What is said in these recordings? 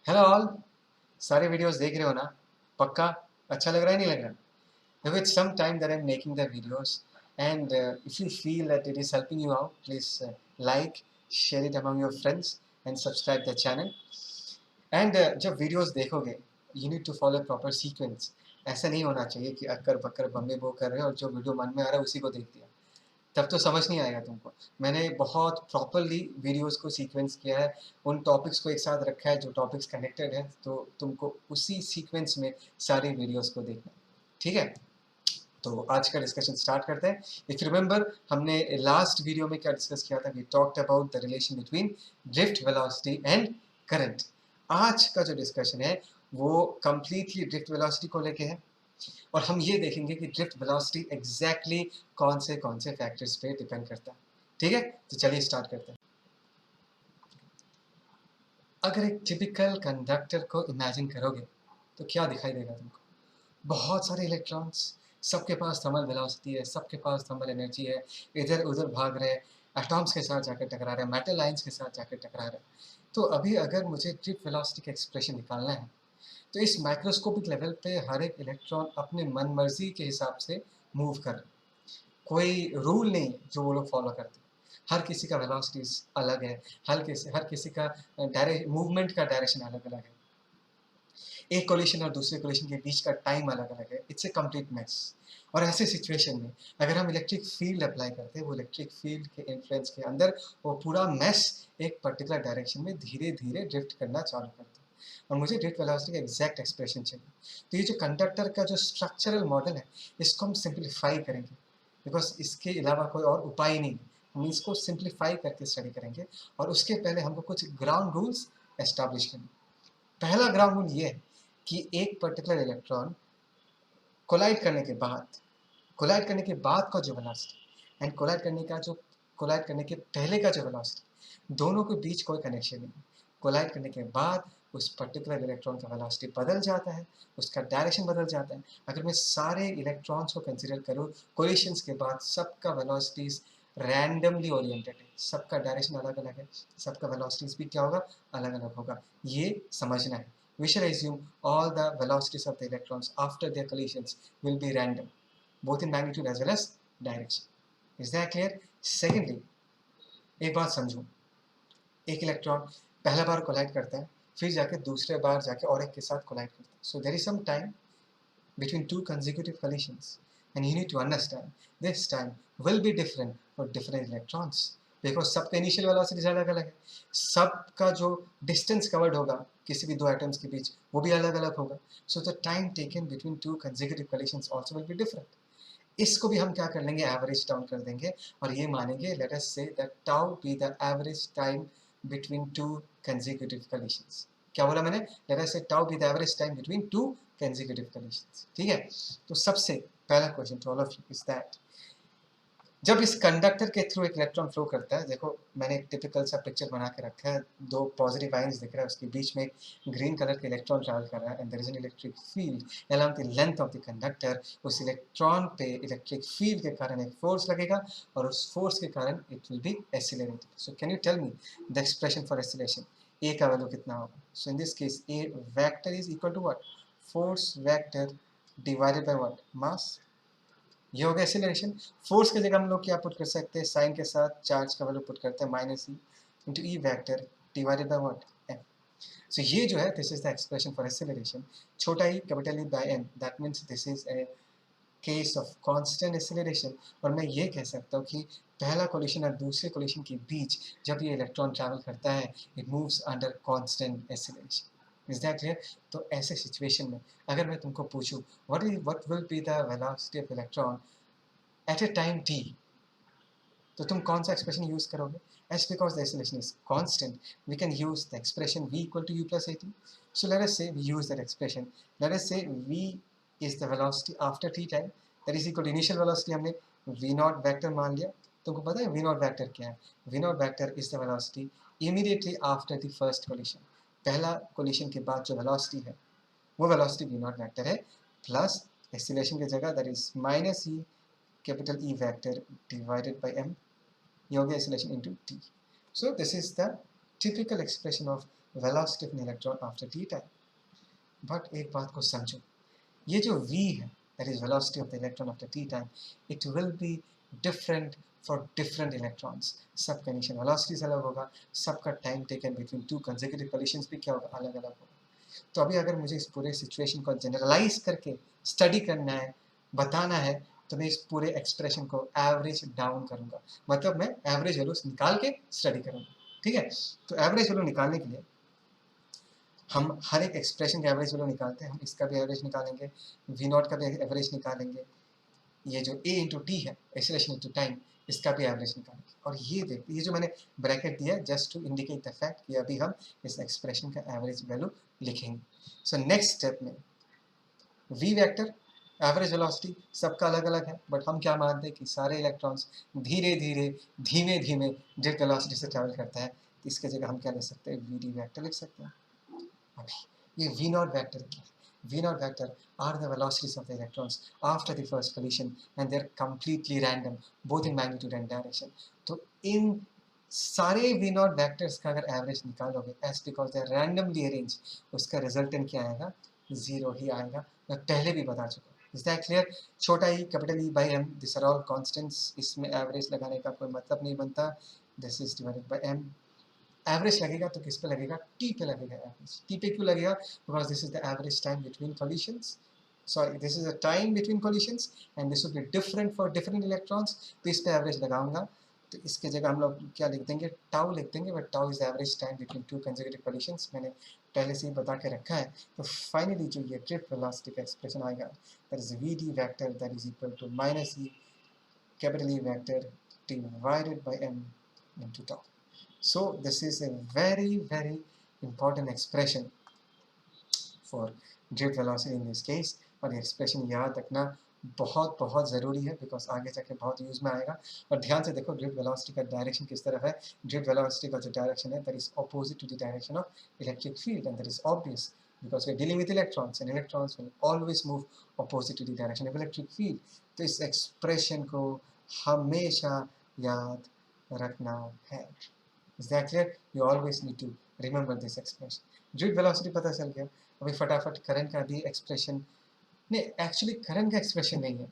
Hello all. सारे videos देख रहे हो ना? पक्का अच्छा लग रहा है, नहीं लग रहा? With some time that I'm making the videos, and if you feel that it is helping you out, please like, share it among your friends, and subscribe the channel. And जब वीडियोस देखोगे, you need to follow proper sequence. ऐसा नहीं होना चाहिए कि occur Bakkar Bombay बो कर रहे हो और जो वीडियो मन में आ रहा है उसी को देख दिया, तब तो समझ नहीं आएगा तुमको। मैंने बहुत प्रॉपरली वीडियोस को सीक्वेंस किया है, उन टॉपिक्स को एक साथ रखा है जो टॉपिक्स कनेक्टेड है, तो तुमको उसी सीक्वेंस में सारी वीडियोस को देखना है, ठीक है? तो आज का डिस्कशन स्टार्ट करते हैं। इफ यू रिमेंबर, हमने लास्ट वीडियो में क्या डिस्कस किया था? We talked about the relation between drift velocity and current. आज का जो डिस्कशन है वो कंप्लीटली ड्रिफ्ट वेलोसिटी को लेके है, और हम ये देखेंगे कि ड्रिफ्ट वेलोसिटी एग्जैक्टली कौन से फैक्टर्स पे डिपेंड करता है, ठीक है? तो चलिए स्टार्ट करते हैं। अगर एक टिपिकल कंडक्टर को इमेजिन करोगे तो क्या दिखाई देगा तुमको? बहुत सारे इलेक्ट्रॉन्स, सबके पास थर्मल वेलोसिटी है, सबके पास थर्मल एनर्जी है, इधर उधर भाग रहे हैं, एटॉम्स के साथ जाकर टकरा रहे हैं, मेटल लाइंस के साथ जाकर टकरा रहे हैं। तो अभी अगर मुझे ड्रिफ्ट वेलोसिटी का एक्सप्रेशन निकालना है, तो इस माइक्रोस्कोपिक लेवल पे हर एक इलेक्ट्रॉन अपने मन मर्जी के हिसाब से मूव कर रहे हैं। कोई रूल नहीं है जो वो लोग फॉलो करते हैं। हर किसी का वेलोसिटीज अलग है, हर किसी का मूवमेंट का डायरेक्शन अलग अलग है, एक कोलिशन और दूसरे कोलिशन के बीच का टाइम अलग अलग है। It's a complete mess. और ऐसे सिचुएशन में अगर हम इलेक्ट्रिक फील्ड अप्लाई करते हैं, वो इलेक्ट्रिक फील्ड के इन्फ्लुएंस के अंदर वो पूरा मैस एक पर्टिकुलर डायरेक्शन में धीरे धीरे ड्रिफ्ट करना चालू करता है, और मुझे ड्रिफ्ट वेलोसिटी का एग्जैक्ट एक्सप्रेशन चाहिए। तो ये जो कंडक्टर का जो स्ट्रक्चरल मॉडल है, इसको हम सिंप्लीफाई करेंगे, बिकॉज इसके अलावा कोई और उपाय नहीं है। हम इसको सिंप्लीफाई करके स्टडी करेंगे, और उसके पहले हमको कुछ ग्राउंड रूल्स एस्टैब्लिश करने। पहला ग्राउंड रूल ये है कि एक पर्टिकुलर इलेक्ट्रॉन कोलाइड करने के बाद का जो वेलोसिटी एंड कोलाइड करने के पहले का जो वेलोसिटी, दोनों के बीच कोई कनेक्शन नहीं है। कोलाइड करने के बाद उस पर्टिकुलर इलेक्ट्रॉन का वेलोसिटी बदल जाता है, उसका डायरेक्शन बदल जाता है। अगर मैं सारे इलेक्ट्रॉन्स को कंसिडर करूँ, कोलिशंस के बाद सबका वेलोसिटीज रैंडमली ओरिएंटेड है, सबका डायरेक्शन अलग अलग है, सबका वेलोसिटीज भी क्या होगा? अलग अलग होगा। ये समझना है। We shall assume all the velocities of the electrons after their collisions will be random, both in magnitude as well as direction. Is that clear? Secondly, एक बात समझो, एक इलेक्ट्रॉन पहला बार कोलाइड करता है, फिर जाके दूसरे बार जाके और एक के साथ कोलाइड करता है। So there is some time between two consecutive collisions, and you need to understand this time will be different for different electrons, because सबका इनिशियल वेलोसिटीज अलग अलग है, सबका जो डिस्टेंस कवर्ड होगा किसी भी दो एटम्स के बीच वो भी अलग अलग होगा। So the time taken between two consecutive collisions also will be different. इसको भी हम क्या कर लेंगे? एवरेज डाउन कर देंगे, और ये मानेंगे let us say that tau be the average time between two consecutive collisions. क्या बोला मैंने? Let us say tau be the average time between two consecutive collisions, ठीक है? तो सबसे पहला question to all of you is that, जब इस कंडक्टर के थ्रू एक इलेक्ट्रॉन फ्लो करता है, देखो मैंने एक टिपिकल सा पिक्चर बना के रखा है, दो पॉजिटिव आयंस दिख रहा है, उसके बीच में ग्रीन कलर का इलेक्ट्रॉन ट्रैवल कर रहा है, and there is an electric field along the length of the conductor. उस इलेक्ट्रॉन पे इलेक्ट्रिक फील्ड के कारण एक फोर्स लगेगा, और उस फोर्स के कारण it will be accelerated. So can you tell me the expression for acceleration? A का वैल्यू कितना होगा? So in this case a vector is equal to what? Force vector divided by what? Mass. ये हो गया acceleration. Force की जगह हम लोग क्या पुट कर सकते हैं? साइन के साथ चार्ज का वैल्यू पुट करते हैं, minus e into e vector divided by what? M. So ये जो है, this is the expression for acceleration. छोटा e capital E by m, that means this is a case of constant acceleration. और मैं ये कह सकता हूँ कि पहला कोलिशन और दूसरे कोलिशन के बीच जब ये इलेक्ट्रॉन ट्रैवल करता है, it moves under constant acceleration. Is that clear? तो ऐसे सिचुएशन में अगर मैं तुमको पूछूं what will be the velocity of electron at a time t, तो तुम कौन सा एक्सप्रेशन यूज करोगे? Yes because the acceleration is constant, we can use the expression v equal to u plus at. So let us say we use that expression. Let us say v is the velocity after t time, that is equal to initial velocity हमने v naught vector मान लिया। तुमको पता है v naught vector क्या है? v naught vector is the velocity immediately after the first collision. पहला collision के बाद जो वेलोसिटी है वो वेलोसिटी v नॉट वेक्टर है, प्लस एक्सीलरेशन की जगह that is minus E capital E vector divided by m, ये हो गया acceleration into t. So this is the typical expression of velocity of an electron after T time. But एक बात को समझो, ये जो v है, that is velocity of the electron after t time, it will be different for different electrons. सबका initial velocities अलग होगा, सबका time taken between two consecutive collisions भी क्या होगा, अलग अलग होगा. तो अभी अगर मुझे इस पूरे सिचुएशन को जनरलाइज करके स्टडी करना है, बताना है, तो मैं इस पूरे एक्सप्रेशन को एवरेज डाउन करूंगा. मतलब मैं एवरेज वैल्यूज निकाल के स्टडी करूंगा. ठीक है, तो एवरेज वैल्यू निकालने के लिए हम हर एक एक्सप्रेशन का एवरेज वैल्यू निकालते हैं. हम इसका भी एवरेज निकालेंगे, वी नॉट का भी एवरेज निकालेंगे, ये जो a इंटू टी है, एक्सेलरेशन इंटू टाइम, इसका भी एवरेज निकालेंगे. और ये देखिए, ये जो मैंने ब्रैकेट दिया है just to indicate the fact कि अभी हम इस एक्सप्रेशन का एवरेज वैल्यू लिखेंगे. सो नेक्स्ट स्टेप में v वेक्टर एवरेज वेलोसिटी सबका अलग अलग है, बट हम क्या मानते हैं कि सारे इलेक्ट्रॉन्स धीरे धीरे धीमे धीमे जेट वेलोसिटी से ट्रैवल करता है. तो इसके जगह हम क्या लिख सकते हैं, वी डी वेक्टर लिख सकते हैं. अभी ये v naught vector क्या है? v naught vector are the velocities of the electrons after the first collision and they are completely random both in magnitude and direction. तो इन सारे v naught vectors का अगर एवरेज निकालोगे as because they are randomly arranged, उसका resultant क्या आएगा, zero ही आएगा. मैं पहले भी बता चुका हूँ. Is that clear? छोटा e capital E by M, this are all constants. इसमें एवरेज लगाने का कोई मतलब नहीं बनता. This is divided by M. Average लगेगा तो किस पे लगेगा, टी पे लगेगा. एवरेज टी पे क्यों लगेगा, because this is the average time between collisions. Sorry, this is a time between collisions and this will be different for different electrons. तो इस पे एवरेज लगाऊंगा, तो इसके जगह हम लोग क्या लिख देंगे, टाउ लिख देंगे. But tau is average time between two consecutive collisions, मैंने पहले से ही बता के रखा है. तो फाइनली जो ये ड्रिफ्ट वेलोसिटी का एक्सप्रेशन आएगा, that is V D vector that is equal to minus e capital E vector divided by M into tau. So this is a very important expression for drift velocity in this case. और ये expression याद रखना बहुत ज़रूरी है, because आगे जाके बहुत यूज़ में आएगा. और ध्यान से देखो ड्रिफ्ट वेलोसिटी का डायरेक्शन किस तरफ है. ड्रिफ्ट वेलोसिटी का जो डायरेक्शन है that is opposite to the direction of electric field, and that is obvious because we're dealing with electrons and electrons will always move opposite to the direction of electric field. तो इस expression को हमेशा याद रखना है. Is that clear? You always need to remember this expression. Drift velocity पता चल गया. अभी फटाफट करंट का भी एक्सप्रेशन, नहीं एक्चुअली करंट का एक्सप्रेशन नहीं है.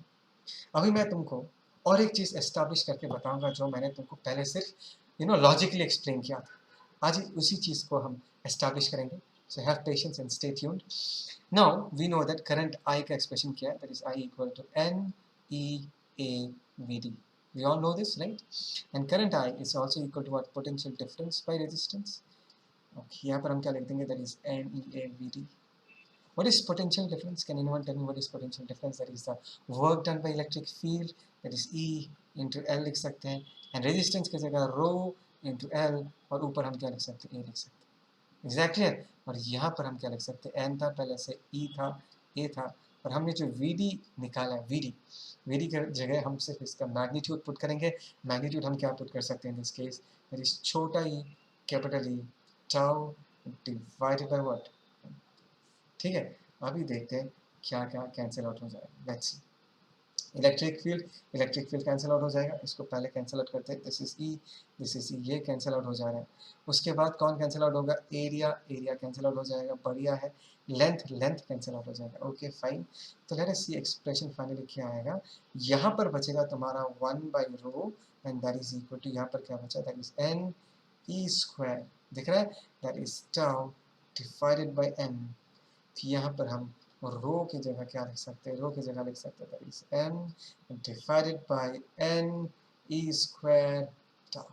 अभी मैं तुमको और एक चीज़ एस्टैब्लिश करके बताऊंगा जो मैंने तुमको पहले सिर्फ लॉजिकली एक्सप्लेन किया था. आज उसी चीज़ को हम एस्टैब्लिश करेंगे. So have patience and stay tuned. Now we know that current I का एक्सप्रेशन क्या है, that is I equal to N E A V D. We all know this, right? And current I is also equal to what, potential difference by resistance. Okay, यहाँ पर हम क्या लिख देंगे, that is NEAVD. What is potential difference? Can anyone tell me what is potential difference? That is the work done by electric field. That is E into L लिख सकते हैं. And resistance की जगह rho into L, और ऊपर हम क्या लिख सकते हैं, A लिख सकते हैं. Exactly. और यहाँ पर हम क्या लिख सकते हैं, N था पहले से, E था, A था, और हमने जो VD निकाला है, VD की जगह हम सिर्फ इसका मैग्नीट्यूड पुट करेंगे. मैग्नीट्यूड हम क्या पुट कर सकते हैं in this case, that is छोटा e capital E tau divided by what. ठीक है, अभी देखते हैं क्या क्या कैंसिल आउट हो जाएगा. Let's see. Electric field cancel out हो जाएगा. इसको पहले कैंसिल आउट करते हैं. दिस इज ई, ये कैंसिल आउट हो जा रहा है. उसके बाद कौन कैंसिल आउट होगा, एरिया कैंसिल आउट हो जाएगा. बढ़िया है. लेंथ कैंसिल आउट हो जाएगा. Okay fine. तो let us see expression finally क्या आएगा. यहाँ पर बचेगा तुम्हारा 1/ρ and that is equal to, यहाँ पर क्या बचा, that is N E square. दिख रहा है, that is tau divided by m. यहाँ पर हम रो की जगह क्या लिख सकते हैं, रो की जगह लिख सकते हैं that is m divided by n e square tau.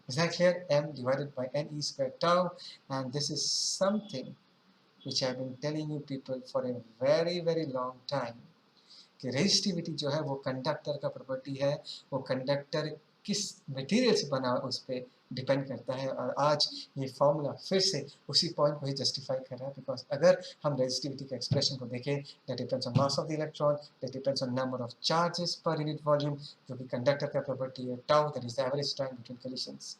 Is that clear? M divided by n e square tau, and this is something which I have been telling you people for a very long time कि resistivity जो है वो conductor का property है. वो conductor किस material से बना उस पर डिपेंड करता है. और आज ये फॉर्मूला फिर से उसी पॉइंट को ही जस्टिफाई कर रहा है, बिकॉज अगर हम रेजिस्टिविटी के एक्सप्रेशन को देखें, that depends on mass of the electron, that depends on number of charges per unit volume, जो कि कंडक्टर का प्रॉपर्टी है. Tau that is the average time between collisions.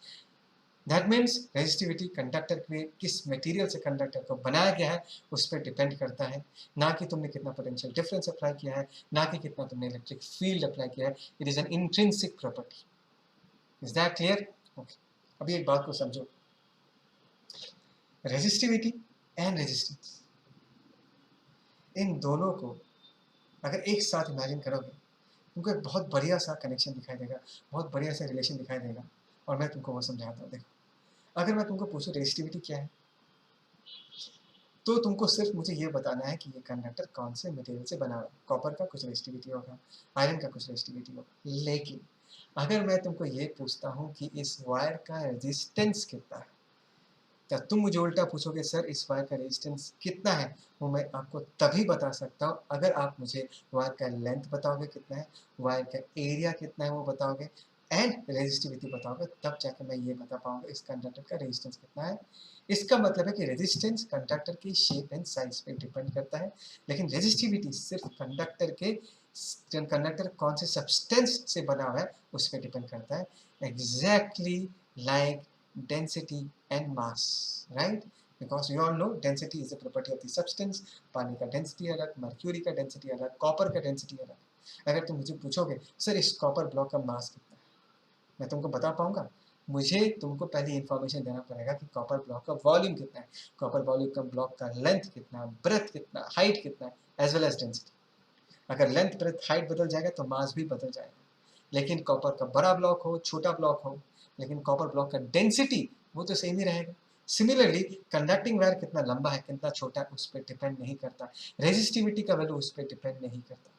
That means resistivity conductor के किस material से conductor को बनाया गया है उस पर डिपेंड करता है, ना कि तुमने कितना पोटेंशियल डिफरेंस अप्लाई किया है, ना कि कितना तुमने इलेक्ट्रिक फील्ड अप्लाई किया है. It is an intrinsic property. Is that clear? Okay. अभी एक बात को समझो. रेजिस्टिविटी एंड रेजिस्टेंस, इन दोनों को अगर एक साथ इमेजिन करोगे, तुमको एक बहुत बढ़िया सा कनेक्शन दिखाई देगा, बहुत बढ़िया सा रिलेशन दिखाई देगा, और मैं तुमको वो समझाता हूँ। देखो, अगर मैं तुमको पूछूँ रेजिस्टिविटी क्या है, तो तुमको सिर्फ मुझे ये बताना है कि ये कंडक्टर कौन से मटेरियल से बना हुआ है। कॉपर का कुछ रेजिस्टिविटी होगा, आयरन का कुछ रेजिस्टिविटी होगा। लेकिन अगर मैं तुमको ये पूछता हूँ कि इस वायर का रेजिस्टेंस कितना है, क्या तुम मुझे उल्टा पूछोगे सर इस वायर का रेजिस्टेंस कितना है, वो मैं आपको तभी बता सकता हूँ अगर आप मुझे वायर का लेंथ बताओगे कितना है, वायर का एरिया कितना है वो बताओगे, एंड रेजिस्टिविटी बताओगे, तब जाकर मैं ये बता पाऊंगा इस कंडक्टर का रेजिस्टेंस कितना है। इसका मतलब है कि रेजिस्टेंस कंडक्टर की शेप एंड साइज पे डिपेंड करता है, लेकिन रेजिस्टिविटी सिर्फ कंडक्टर कौन से सब्सटेंस से बना हुआ है उस पर डिपेंड करता है। Exactly like density and mass, right? Because we all know density is a property of the substance. पानी का डेंसिटी अलग, मर्क्यूरी का डेंसिटी अलग, कॉपर का डेंसिटी अलग। अगर तुम मुझे पूछोगे सर इस कॉपर ब्लॉक का मास कितना है, मैं तुमको बता पाऊंगा? मुझे तुमको पहले इन्फॉर्मेशन देना पड़ेगा कि कॉपर ब्लॉक का वॉल्यूम कितना है, कॉपर वॉल्यूम का ब्लॉक का लेंथ कितना है, ब्रेथ कितना, हाइट कितना है, एज वेल एज डेंसिटी। अगर लेंथ ब्रेथ हाइट बदल जाएगा तो मास भी बदल जाएगा। लेकिन कॉपर का बड़ा ब्लॉक हो छोटा ब्लॉक हो, लेकिन कॉपर ब्लॉक का डेंसिटी वो तो सेम ही रहेगा। सिमिलरली कंडक्टिंग वायर कितना लंबा है कितना छोटा है उस पर डिपेंड नहीं करता, रेजिस्टिविटी का वैल्यू उस पर डिपेंड नहीं करता।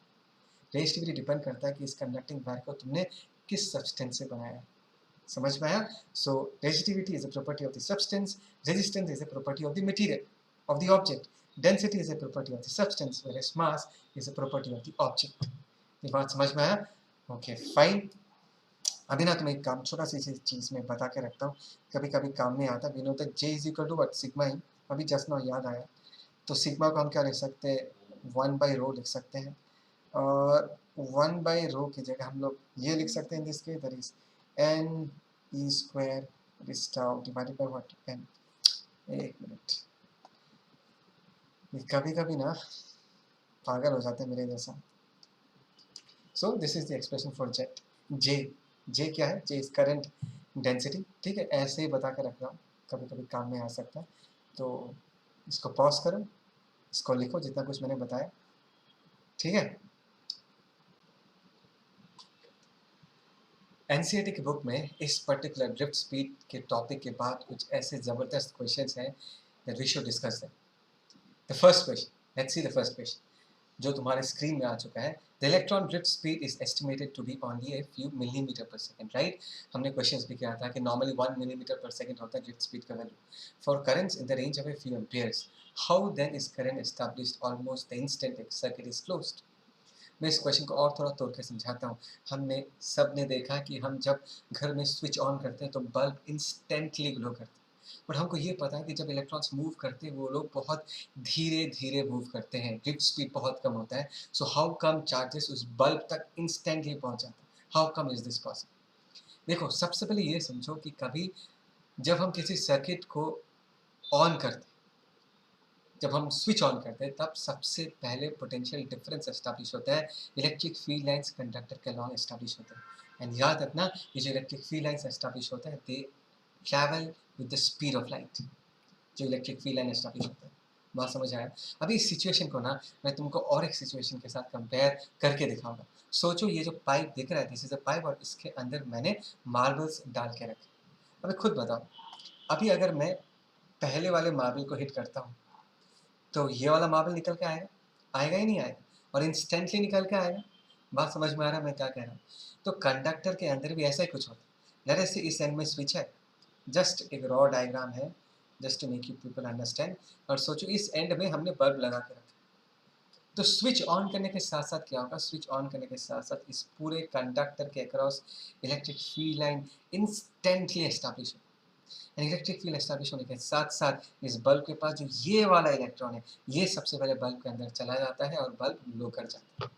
रेजिस्टिविटी डिपेंड करता है कि इस कंडक्टिंग वायर को तुमने किस सब्सटेंस से बनाया है। समझ में आया? So resistivity is a property of the substance, resistance is a property of the material of the object, density is a property of the substance, whereas mass is a property of the object. ये बात समझ में आया? Okay fine. अभी ना तुम्हें एक काम छोटा सी चीज़ में बता के रखता हूँ, कभी कभी काम नहीं आता। We know that J is equal to what sigma ही, अभी जस्ट नाउ याद आया। तो सिग्मा को हम क्या लिख सकते हैं, 1/ρ लिख सकते हैं, और 1/ρ की जगह हम लोग ये लिख सकते हैं जिसके that is N E square is tau divided by what N. एक मिनट, ये कभी कभी ना पागल हो जाते हैं मेरे जैसा। So this is the expression for jet J. J क्या है, जे इज करंट डेंसिटी। ठीक है, ऐसे ही बता कर रख रहा हूँ, कभी कभी काम में आ सकता है। तो इसको पॉज करो, इसको लिखो जितना कुछ मैंने बताया, ठीक है। एनसीईआरटी की बुक में इस पर्टिकुलर ड्रिफ्ट स्पीड के टॉपिक के बाद कुछ ऐसे ज़बरदस्त क्वेश्चंस हैं that we should discuss them. The first question, let's see the first question जो तुम्हारे स्क्रीन में आ चुका है। The electron drift speed is estimated to be only a few millimeter per second, right? हमने क्वेश्चंस भी किया था कि नॉर्मली 1 मिलीमीटर पर सेकंड होता है ड्रिफ्ट स्पीड का value for currents in the range of a few amperes. How then is current established almost the instant a circuit is closed? मैं इस क्वेश्चन को और थोड़ा तोड़ के समझाता हूँ। हमने सब ने देखा कि हम जब घर में स्विच ऑन करते हैं तो बल्ब इंस्टेंटली ग्लो करता है, बट हमको ये पता है कि जब इलेक्ट्रॉन्स मूव करते हैं वो लोग बहुत धीरे धीरे मूव करते हैं, ड्रिफ्ट स्पीड बहुत कम होता है। सो हाउ कम चार्जेस उस बल्ब तक इंस्टेंटली पहुंच जाता है? How come is this possible? देखो, सबसे पहले ये समझो कि कभी जब हम किसी सर्किट को ऑन करते हैं, जब हम स्विच ऑन करते हैं तब सबसे पहले पोटेंशियल डिफरेंस एस्टैब्लिश होता है, इलेक्ट्रिक फील्ड लाइंस कंडक्टर के अलॉन्ग एस्टैब्लिश होते हैं। एंड याद रखना, ये जो इलेक्ट्रिक फील्ड लाइंस एस्टैब्लिश होते हैं दे travel with the speed of light. जो इलेक्ट्रिक फील्ड लाइन एस्टैब्लिश होता है, बात समझ आया? अभी इस सिचुएशन को ना मैं तुमको और एक सिचुएशन के साथ कंपेयर करके दिखाऊंगा। सोचो ये जो पाइप दिख रहा है, दिस इज अ पाइप, और इसके अंदर मैंने मार्बल्स डाल के रखे। अभी खुद बताओ, अभी अगर मैं पहले वाले मार्बल को हिट करता हूँ तो ये वाला मार्बल निकल के आएगा? आएगा ही नहीं आएगा, और इंस्टेंटली निकल के आएगा। बात समझ में आ रहा है मैं क्या कह रहा हूँ? तो कंडक्टर के अंदर भी ऐसा ही कुछ होता है। लेट्स से इस एंड में स्विच है, जस्ट एक रॉ डायग्राम है, just to make you people understand. और सोचो इस एंड में हमने बल्ब लगा के रखा, तो स्विच ऑन करने के साथ साथ क्या होगा, स्विच ऑन करने के साथ साथ इस पूरे कंडक्टर के across electric field line instantly establish हो। इलेक्ट्रिक फील्ड एस्टैब्लिश होने के साथ साथ इस बल्ब के पास जो ये वाला इलेक्ट्रॉन है, ये सबसे पहले बल्ब के अंदर चला जाता है और बल्ब ग्लो कर जाता है।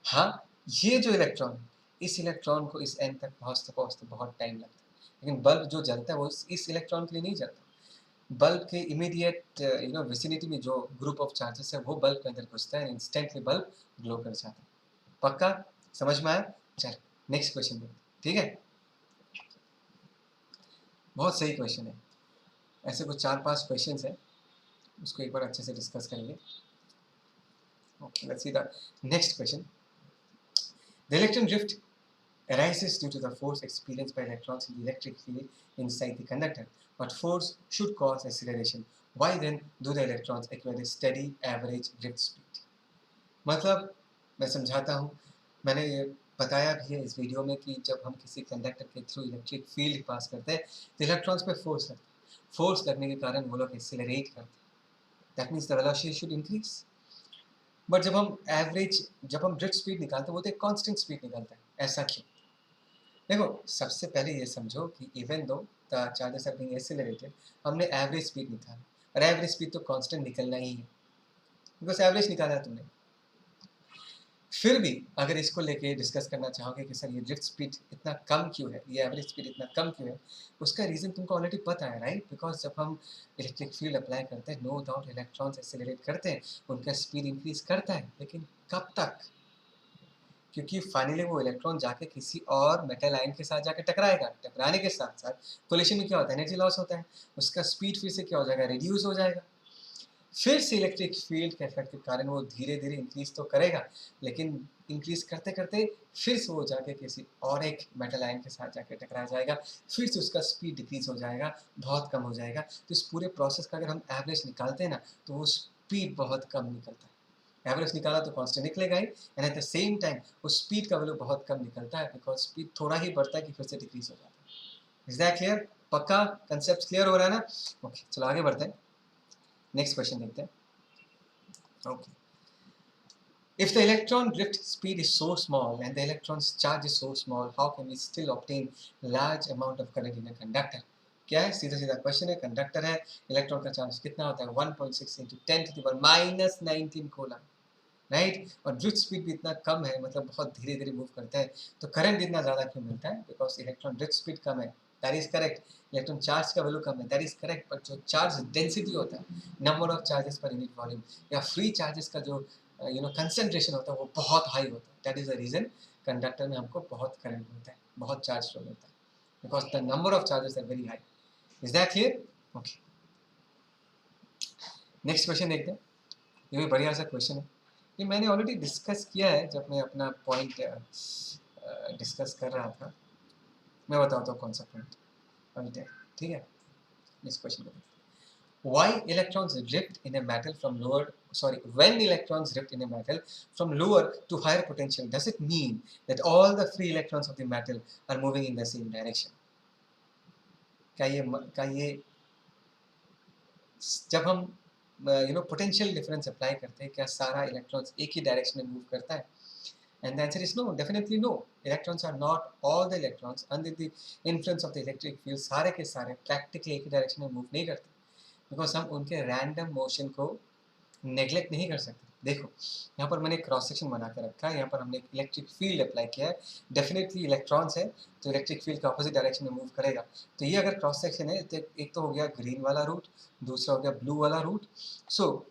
हाँ, ये जो इलेक्ट्रॉन है, इस इलेक्ट्रॉन को इस एंड तक पहुँचते पहुँचते बहुत टाइम लगता है, लेकिन बल्ब जो जलता है वो इस इलेक्ट्रॉन के लिए नहीं जलता। बल्ब के इमीडिएट विसिनिटी में जो ग्रुप ऑफ चार्जेस है वो बल्ब के अंदर घुसता है, इंस्टेंटली बल्ब ग्लो कर जाता है। पक्का समझ में आया? चल नेक्स्ट क्वेश्चन देखते, ठीक है? बहुत सही क्वेश्चन है। ऐसे कुछ 4-5 क्वेश्चंस हैं, उसको एक बार अच्छे से डिस्कस करेंगे. Okay, let's see the next question. The electron drift arises due to the force experienced by electrons in the electric field inside the conductor. But force should cause acceleration. Why then do the electrons acquire a steady average drift speed? मतलब मैं समझाता हूँ, मैंने ये बताया भी है इस वीडियो में कि जब हम किसी कंडक्टर के थ्रू इलेक्ट्रिक फील्ड पास करते हैं तो इलेक्ट्रॉन्स पे फोर्स लगता है. फोर्स लगने के कारण वो लोग एक्सेलरेट करते हैं. That means the velocity should increase. But जब हम ड्रिफ्ट स्पीड निकालते हैं वो तो एक कांस्टेंट स्पीड निकालता है. ऐसा क्यों? देखो, सबसे पहले ये समझो कि even though the charges are being accelerated, हमने एवरेज स्पीड निकाला और एवरेज स्पीड तो कांस्टेंट निकलना ही है, बिकॉज एवरेज निकाला है तुमने. फिर भी अगर इसको लेके डिस्कस करना चाहोगे कि सर ये ड्रिफ्ट स्पीड इतना कम क्यों है, ये एवरेज स्पीड इतना कम क्यों है, उसका रीज़न तुमको ऑलरेडी पता है, राइट? बिकॉज जब हम इलेक्ट्रिक फील्ड अप्लाई करते हैं, नो डाउट इलेक्ट्रॉन्स एक्सेलरेट करते हैं, उनका स्पीड इंक्रीज करता है, लेकिन कब तक? क्योंकि फाइनली वो इलेक्ट्रॉन जाके किसी और मेटल आयन के साथ जाके टकराएगा. टकराने के साथ साथ कोलिशन में क्या होता है? एनर्जी लॉस होता है. उसका स्पीड फिर से क्या हो जाएगा? रिड्यूस हो जाएगा. फिर से इलेक्ट्रिक फील्ड के इफेक्ट के कारण वो धीरे धीरे इंक्रीज तो करेगा, लेकिन इंक्रीज करते करते फिर से वो जाके किसी और एक मेटल आयन के साथ जाके टकरा जाएगा. फिर से उसका स्पीड डिक्रीज हो जाएगा, बहुत कम हो जाएगा. तो इस पूरे प्रोसेस का अगर हम एवरेज निकालते हैं ना, तो वो स्पीड बहुत कम निकलता है. एवरेज निकाला तो कांस्टेंट निकलेगा ही, and at the same time उस स्पीड का वैल्यू बहुत कम निकलता है, बिकॉज स्पीड थोड़ा ही बढ़ता है कि फिर से डिक्रीज हो जाता है. Is that clear? पक्का कंसेप्ट क्लियर हो रहा है ना? ओके, चलो आगे बढ़ते हैं. नेक्स्ट क्वेश्चन देखते हैं. Okay. If the electron drift speed is so small and the electron's charge is so small, how can we still obtain large amount of current in a conductor? क्या है? सीधा सीधा क्वेश्चन है. Conductor है, electron का charge कितना होता है? 1.6 इंटू 10⁻⁻19 कूलम, राइट? और ड्रिफ्ट स्पीड भी इतना कम है, मतलब बहुत धीरे धीरे मूव करता है, तो करंट इतना ज़्यादा क्यों मिलता है? बिकॉज इलेक्ट्रॉन ड्रिफ्ट स्पीड कम है, that is correct. Electron charge का वैल्यू कम है, दैट इज करेक्ट. बट जो चार्ज डेंसिटी होता है, number of charges per unit volume, या फ्री चार्जेस का जो कंसंट्रेशन होता है, वो बहुत हाई होता है. That is the reason conductor में हमको बहुत करंट मिलता है, बहुत चार्ज फ्लो मिलता है, because the number of charges are very high. Is that clear? Okay, next question देखते हैं. ये भी बढ़िया सा क्वेश्चन है. ये मैंने ऑलरेडी डिस्कस किया है जब मैं अपना पॉइंट डिस्कस कर रहा था. मैं बताता हूँ कौन सा पॉइंट है. ठीक है, इस क्वेश्चन को. Why electrons drift in a metal from lower, sorry, when electrons drift in a metal from lower to higher potential, does it mean that all the free electrons of the metal are moving in the same direction? क्या ये जब हम potential difference apply करते हैं, क्या सारा electrons एक ही direction में मूव करता है? And the answer is no, definitely no. Electrons are not, all the electrons under the influence of the electric field सारे के सारे प्रैक्टिकली एक ही डायरेक्शन में मूव नहीं करते, बिकॉज हम उनके रैंडम मोशन को नेग्लेक्ट नहीं कर सकते. देखो, यहाँ पर मैंने क्रॉस सेक्शन बना कर रखा है, यहाँ पर हमने एक इलेक्ट्रिक फील्ड अप्लाई किया है. डेफिनेटली इलेक्ट्रॉन्स है तो इलेक्ट्रिक फील्ड के ऑपोजिट डायरेक्शन में मूव करेगा. तो ये अगर क्रॉस सेक्शन है तो एक तो हो गया ग्रीन वाला रूट, दूसरा हो गया ब्लू वाला रूट. सो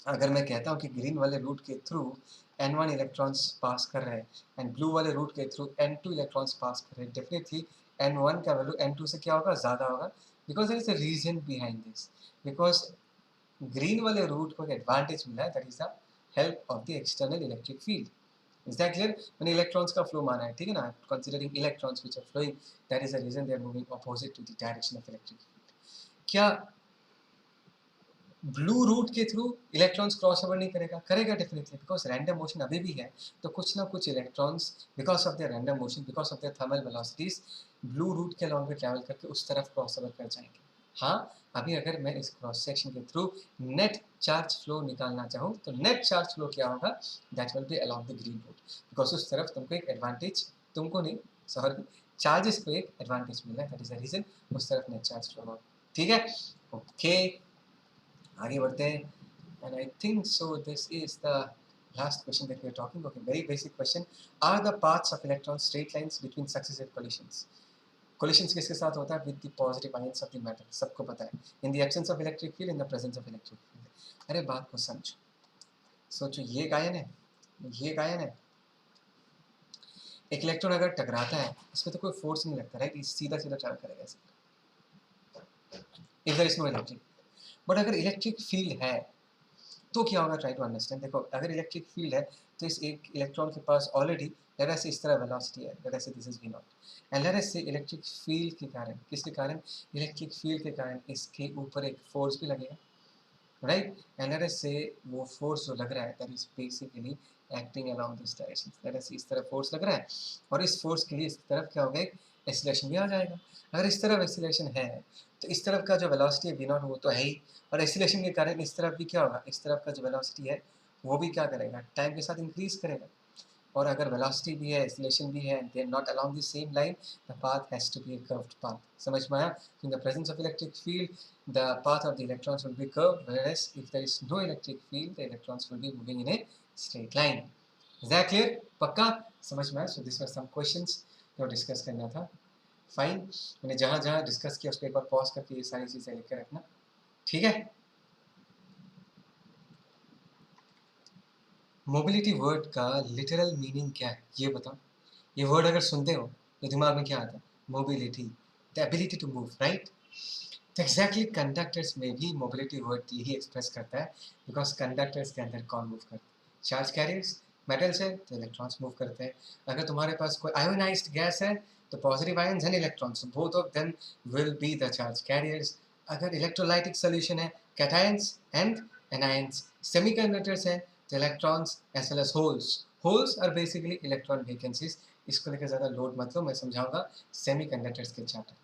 अगर मैं कहता हूँ कि ग्रीन वाले रूट के थ्रू N1 इलेक्ट्रॉन्स पास कर रहे हैं एंड ब्लू वाले रूट के थ्रू N2 इलेक्ट्रॉन्स पास कर रहे हैं, डेफिनेटली N1 का वैल्यू N2 से क्या होगा? ज़्यादा होगा, because there is a reason behind this. Because green वाले रूट को एक एडवांटेज मिला है, that is the help of the external electric field. Is that clear? मैंने इलेक्ट्रॉन्स का फ्लो माना है, ठीक है ना? Considering electrons which are flowing, that is the reason they are moving opposite to the direction of electric field. क्या blue route के through electrons cross over नहीं करेगा? करेगा डेफिनेटली, बिकॉज रैंडम मोशन अभी भी है. तो कुछ ना कुछ electrons because of the random motion, because of the thermal velocities, blue route के अलॉन्ग में ट्रैवल करके उस तरफ क्रॉस ओवर कर जाएंगे. हाँ, अभी अगर मैं इस क्रॉस सेक्शन के थ्रू नेट चार्ज फ्लो निकालना चाहूँ तो नेट चार्ज फ्लो क्या होगा? That will be along the green route, because उस तरफ तुमको एक एडवांटेज, तुमको नहीं, सॉरी, चार्जेस को एक एडवांटेज मिल रहा है, दैट इज द रीजन उस तरफ नेट चार्ज फ्लो होगा. ठीक है, ओके, आगे बढ़ते हैं. And I think so this is the last question that we are talking. Okay, very basic question. Are the paths of electron straight lines between successive collisions? Collisions किसके साथ होता है? With the positive ions of the metal, सबको पता है. In the absence of electric field, in the presence of electric field. अरे बात को समझो, सोचो, ये एक आयन है, ये एक आयन है. एक इलेक्ट्रॉन अगर टकराता है, इसमें तो कोई फोर्स नहीं लगता, राइट? सीधा सीधा ट्रैवल करेगा ऐसे. If there is no electric. But अगर इलेक्ट्रिक फील्ड है तो क्या होगा, ट्राई टू अंडरस्टैंड। देखो अगर इलेक्ट्रिक फील्ड है तो इस एक इलेक्ट्रॉन के पास ऑलरेडी लेट अस से इस तरह वेलोसिटी है, लेट अस से this is v0, and let us से इलेक्ट्रिक फील्ड के कारण, किसके कारण, इलेक्ट्रिक फील्ड के कारण इसके ऊपर एक फोर्स भी लगेगा, राइट। एंड लेट अस से वो फोर्स जो लग रहा है that is basically acting along this direction, late us से इस तरफ फोर्स लग रहा है और इस फोर्स के लिए इस तरफ क्या होगा, एक एक्सीलरेशन भी आ जाएगा। अगर इस तरफ एक्सीलरेशन है तो इस तरफ का जो वेलोसिटी है v0 वो तो है ही, और एक्सीलरेशन के कारण इस तरफ भी क्या होगा, इस तरफ का जो वेलोसिटी है वो भी क्या करेगा, टाइम के साथ इंक्रीज करेगा। और अगर वेलोसिटी भी है, एक्सीलरेशन भी है, they are not along the same line, the path has to be a curved path. समझ में आया? In the presence of electric field the path of the electrons will be curved, whereas if there is no electric field the electrons will be moving in a straight line. Is that clear? पक्का समझ में आया? So these were some questions जो discuss करना था। Fine, मैंने जहाँ जहाँ डिस्कस किया उसको एक बार पॉज करके ये सारी चीज़ें लिख कर रखना, ठीक है। मोबिलिटी वर्ड का लिटरल मीनिंग क्या है ये बताओ। ये वर्ड अगर सुनते हो तो दिमाग में क्या आता है, mobility, the ability to move, right. तो एग्जैक्टली कंडक्टर्स में भी मोबिलिटी वर्ड यही एक्सप्रेस करता है, बिकॉज कंडक्टर्स के अंदर कौन मूव करता है, चार्ज कैरियर्स, मेटल्स है तो इलेक्ट्रॉन्स मूव करते हैं। अगर तुम्हारे पास कोई आयोनाइज्ड गैस है तो positive ions and electrons, both of them will be the charge carriers. अगर इलेक्ट्रोलाइटिक सोल्यूशन है, कैटायंस एंड एनायंस। सेमीकंडक्टर्स है तो electrons as well as holes, holes are basically electron vacancies. इसको लेकर ज़्यादा लोड मत लो, मैं समझाऊंगा सेमीकंडक्टर्स के चैप्टर।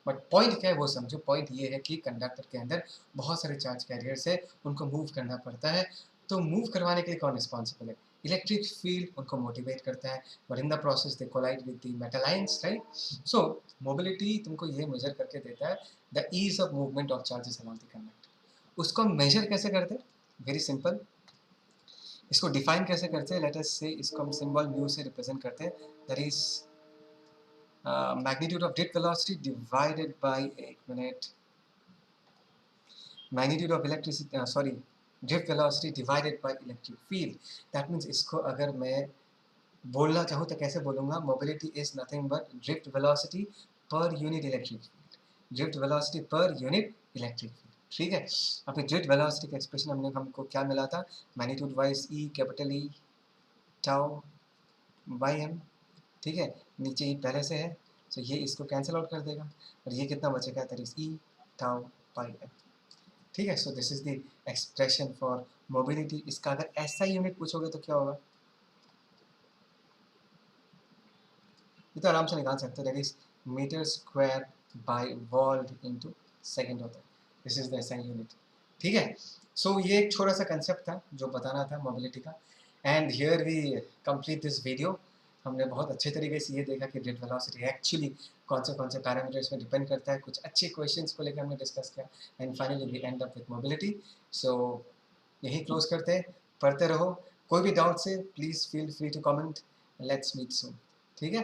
बट पॉइंट क्या है वो समझो, पॉइंट ये है कि कंडक्टर के अंदर बहुत सारे चार्ज कैरियर्स है, उनको मूव करना पड़ता है। तो मूव करवाने के लिए कौन रिस्पॉन्सिबल है, इलेक्ट्रिक फील्ड उनको मोटिवेट करता है, और in the process they collide with the metal ions, right. So mobility तुमको ये मेजर करके देता है the ease of movement of charges along the conductor. उसको हम मेजर कैसे करते हैं, वेरी सिंपल। इसको डिफाइन कैसे करते हैं, लेट अस से इसको हम सिंबल म्यू से रिप्रेजेंट करते हैं, that is magnitude of drift velocity divided by, एक minute, magnitude of electricity drift velocity divided by electric field। that means इसको अगर मैं बोलना चाहूँ तो कैसे बोलूँगा, mobility is nothing but drift velocity per unit electric field, drift velocity per unit electric field, ठीक है। अब drift velocity का एक्सप्रेशन हमको क्या मिला था, magnitude wise E capital E tau by M, ठीक है। नीचे ई पहले से है तो ये इसको कैंसिल आउट कर देगा और ये कितना बचेगा, that is E tau by M, ठीक है। So this is the expression for mobility. इसका अगर ऐसा यूनिट पूछोगे तो क्या होगा, ये तो आराम से निकाल सकते हो, that is metre square by volt into second होता है, दिस इज द ऐसा यूनिट, ठीक है। सो ये एक छोटा सा कंसेप्ट था जो बताना था मोबिलिटी का, and here we complete this video. हमने बहुत अच्छे तरीके से ये देखा कि ड्रिफ्ट वेलोसिटी एक्चुअली कौन से पैरामीटर्स में डिपेंड करता है, कुछ अच्छे क्वेश्चंस को लेकर हमने डिस्कस किया, and finally we end up with mobility. So यही क्लोज करते हैं, पढ़ते रहो, कोई भी डाउट से please feel free to comment, let's meet soon, ठीक है।